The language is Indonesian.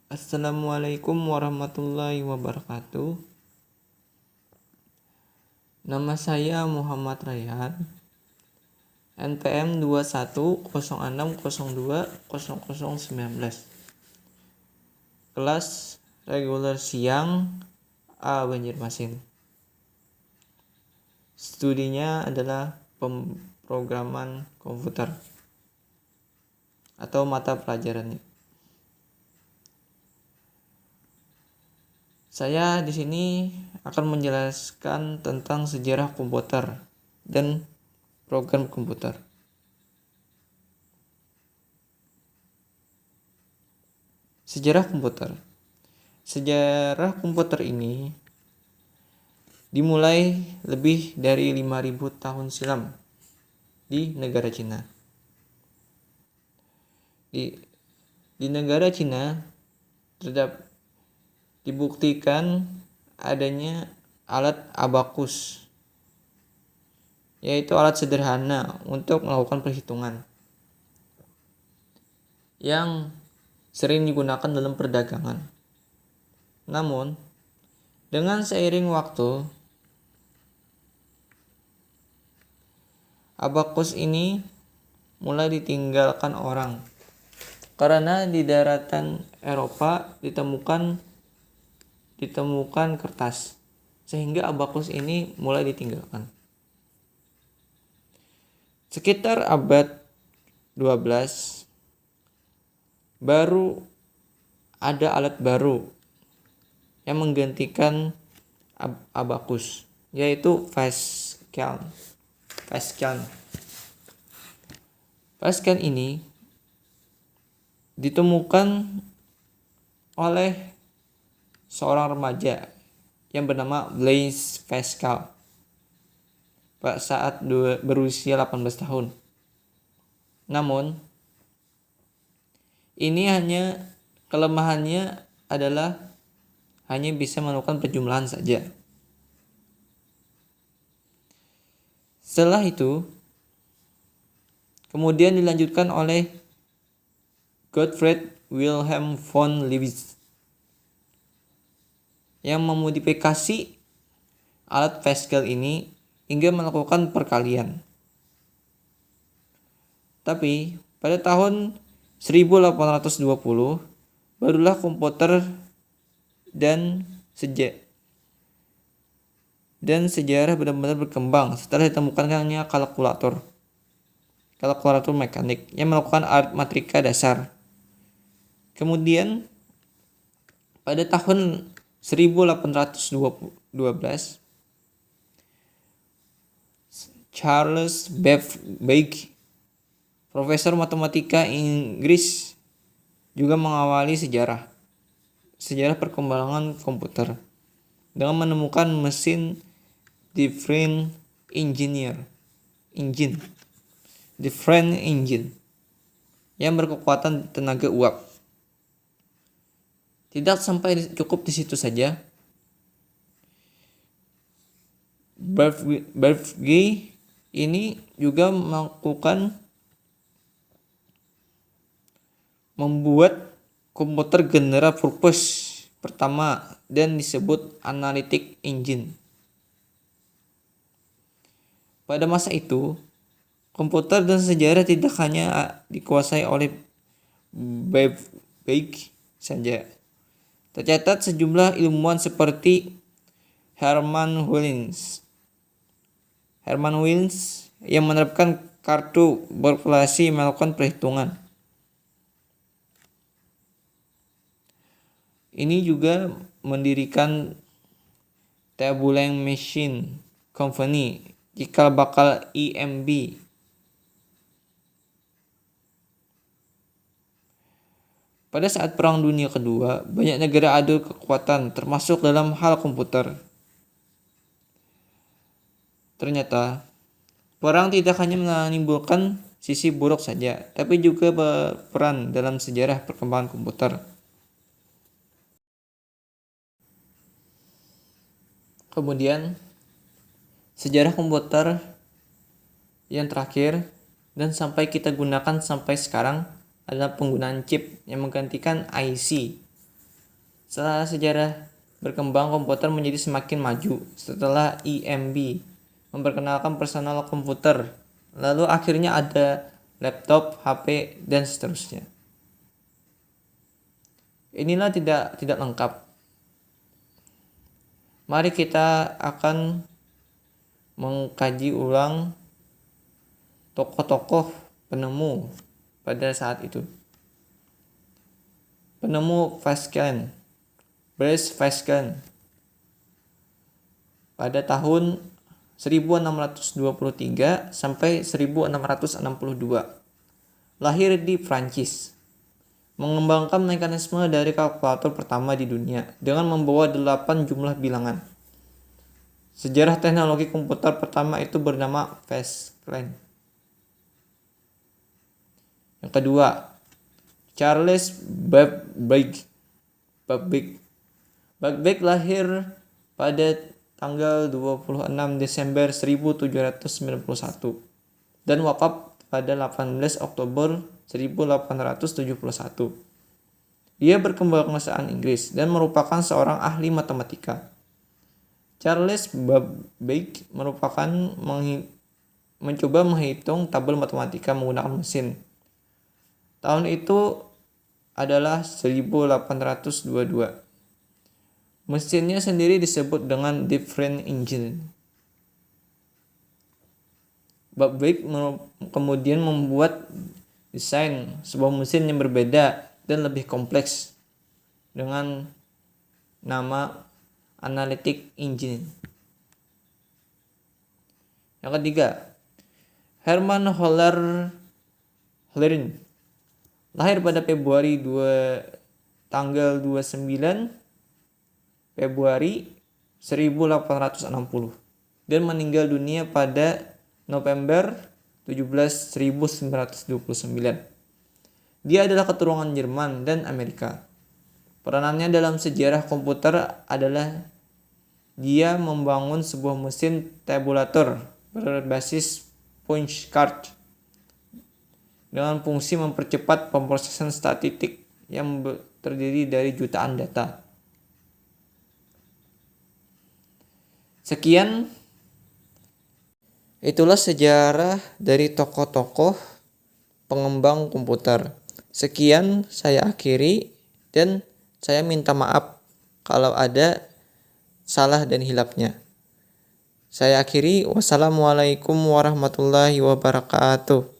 Assalamualaikum warahmatullahi wabarakatuh. Nama saya Muhammad Rayhan, NPM 2106020019. Kelas reguler siang A Banjarmasin. Studinya adalah pemrograman komputer atau mata pelajarannya. Saya di sini akan menjelaskan tentang sejarah komputer dan program komputer. Sejarah komputer. Sejarah komputer ini dimulai lebih dari 5.000 tahun silam di negara Cina. Di negara Cina dibuktikan adanya alat abakus, yaitu alat sederhana untuk melakukan perhitungan yang sering digunakan dalam perdagangan. Namun, dengan seiring waktu, abakus ini mulai ditinggalkan orang karena di daratan Eropa ditemukan kertas, sehingga abakus ini mulai ditinggalkan. Sekitar abad 12 baru ada alat baru yang menggantikan abakus, yaitu Pascal. Pascal ini ditemukan oleh seorang remaja yang bernama Blaise Pascal saat berusia 18 tahun. Namun, ini kelemahannya adalah hanya bisa melakukan penjumlahan saja. Setelah itu, kemudian dilanjutkan oleh Gottfried Wilhelm von Leibniz yang memodifikasi alat Pascal ini hingga melakukan perkalian. Tapi pada tahun 1820 barulah komputer dan sejarah benar-benar berkembang setelah ditemukannya kalkulator mekanik yang melakukan aritmatika dasar. Kemudian pada tahun 1812 Charles Babbage, profesor matematika Inggris, juga mengawali sejarah perkembangan komputer dengan menemukan mesin differential engine yang berkekuatan tenaga uap. Tidak sampai cukup di situ saja, Babbage ini juga membuat komputer general purpose pertama dan disebut analytic engine. Pada masa itu, komputer dan sejarah tidak hanya dikuasai oleh Babbage saja. Tercatat sejumlah ilmuwan seperti Hermann Wheelings yang menerapkan kartu berkelasi melakukan perhitungan. Ini juga mendirikan Tabulating Machine Company, cikal bakal IMB. Pada saat Perang Dunia Kedua, banyak negara adu kekuatan termasuk dalam hal komputer. Ternyata, perang tidak hanya menimbulkan sisi buruk saja, tapi juga berperan dalam sejarah perkembangan komputer. Kemudian, sejarah komputer yang terakhir dan sampai kita gunakan sampai sekarang adalah penggunaan chip yang menggantikan IC Setelah sejarah berkembang, komputer menjadi semakin maju setelah IMB memperkenalkan personal komputer. Lalu akhirnya ada laptop, HP, dan seterusnya. Inilah tidak lengkap. Mari kita akan mengkaji ulang tokoh-tokoh penemu pada saat itu. Penemu Pascal, Blaise Pascal, pada tahun 1623 sampai 1662. Lahir di Prancis. Mengembangkan mekanisme dari kalkulator pertama di dunia dengan membawa 8 jumlah bilangan. Sejarah teknologi komputer pertama itu bernama Pascal. Yang kedua, Charles Babbage. Babbage lahir pada tanggal 26 Desember 1791 dan wafat pada 18 Oktober 1871. Dia berkebangsaan Inggris dan merupakan seorang ahli matematika. Charles Babbage mencoba menghitung tabel matematika menggunakan mesin. Tahun itu adalah 1822. Mesinnya sendiri disebut dengan different engine. Babbage kemudian membuat desain sebuah mesin yang berbeda dan lebih kompleks dengan nama analytic engine. Yang ketiga, Hermann Hollerith lahir pada tanggal 29 Februari 1860 dan meninggal dunia pada November 17 1929. Dia adalah keturunan Jerman dan Amerika. Peranannya dalam sejarah komputer adalah dia membangun sebuah mesin tabulator berbasis punch card dengan fungsi mempercepat pemrosesan statistik yang terdiri dari jutaan data. Sekian, itulah sejarah dari tokoh-tokoh pengembang komputer. Sekian saya akhiri dan saya minta maaf kalau ada salah dan hilapnya. Saya akhiri, wassalamualaikum warahmatullahi wabarakatuh.